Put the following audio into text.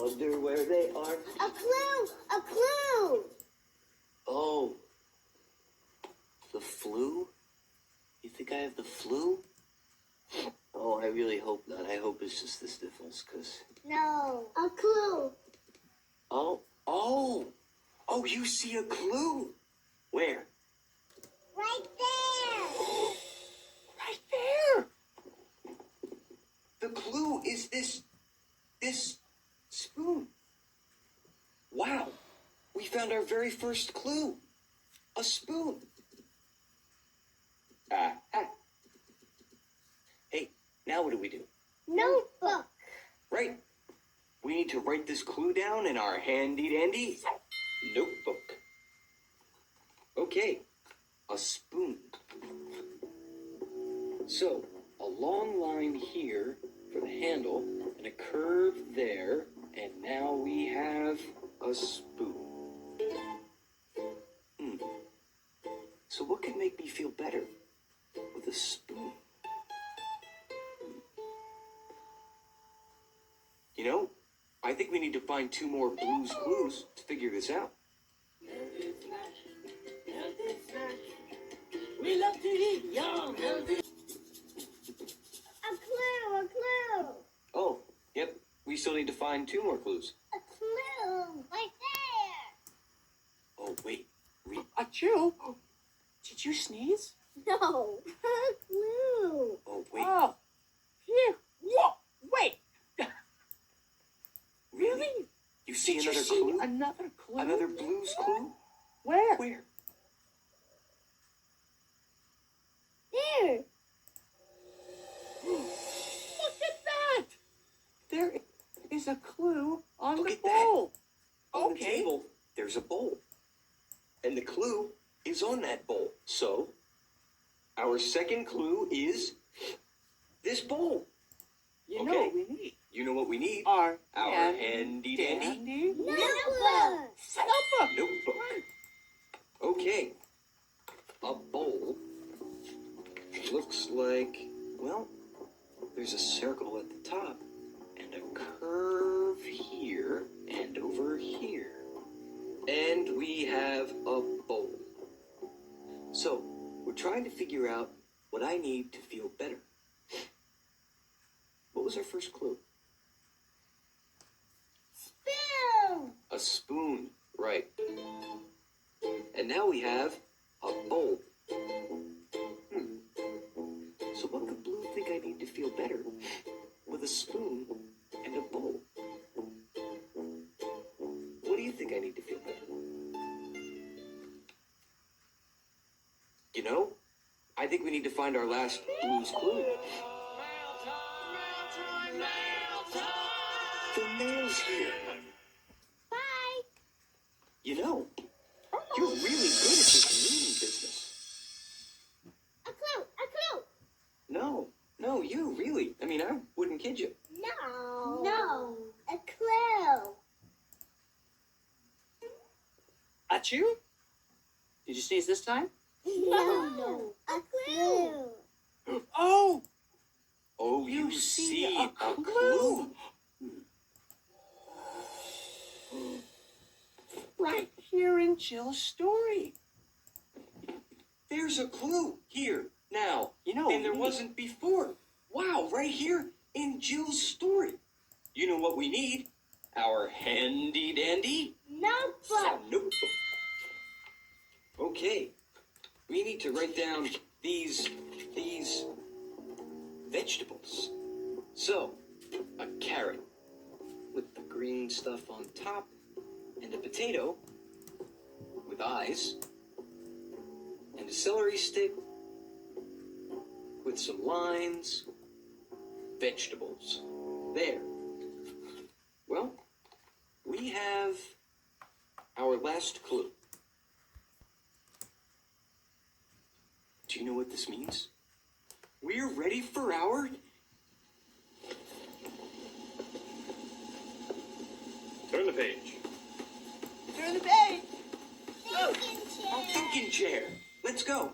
Wonder where they are. A clue! A clue! Oh. The flu? You think I have the flu? Oh, I really hope not. I hope it's just the sniffles, because... No. A clue. Oh. Oh! Oh, you see a clue! Where? Right there! Right there! The clue is this spoon. Wow! We found our very first clue. A spoon. Ah. Hey, now what do? Notebook. Right. We need to write this clue down in our handy-dandy notebook. Okay. A spoon. So, a long line here for the handle, and a curve there, and now we have a spoon. So what could make me feel better with a spoon? You know, I think we need to find 2 more Blue's Clues to figure this out. We love to eat yum, healthy. A clue. A clue. Oh, yep. We still need to find 2 more clues. A clue. Right there. Oh, wait. Achoo! Did you sneeze? No. A clue. Oh, wait. Oh, phew. Whoa, wait. Really? You see Did another you see clue? another clue? Another Blue's Clue? Where? Where? There. Look at that! There is a clue on Look the at that. bowl. On the table, there's a bowl. And the clue is on that bowl. So, our second clue is this bowl. You know Okay. what we need. You know what we need? Our handy-dandy Notebook. notebook. notebook. Okay. A bowl looks like, well, there's a circle at the top and a curve here and over here. And we have a bowl. So, we're trying to figure out what I need to feel better. What was our first clue? Spoon. A spoon, right. And now we have a bowl. So what could Blue think I need to feel better with a spoon and a bowl? What do you think I need to feel better? You know, I think we need to find our last Blue's Clue. The mail's here. Bye. You know, you're really good at this reading business. A clue. A clue. No, you really. I mean, I wouldn't kid you. No. No. A clue. Achoo? Did you sneeze this time? No. A clue. Oh! Oh, You you see see a a clue. clue. Right here in Jill's story. There's a clue here now, You know, and there we- wasn't before. Wow, right here in Jill's story. You know what we need? Our handy-dandy Notebook. notebook. Okay, we need to write down these vegetables. So, a carrot with the green stuff on top, and a potato with eyes, and a celery stick with some lines, vegetables. There. Well, we have our last clue. Do you know what this means? We're ready for our... Turn the page. Turn the page. Thinking chair. thinking chair. Let's go.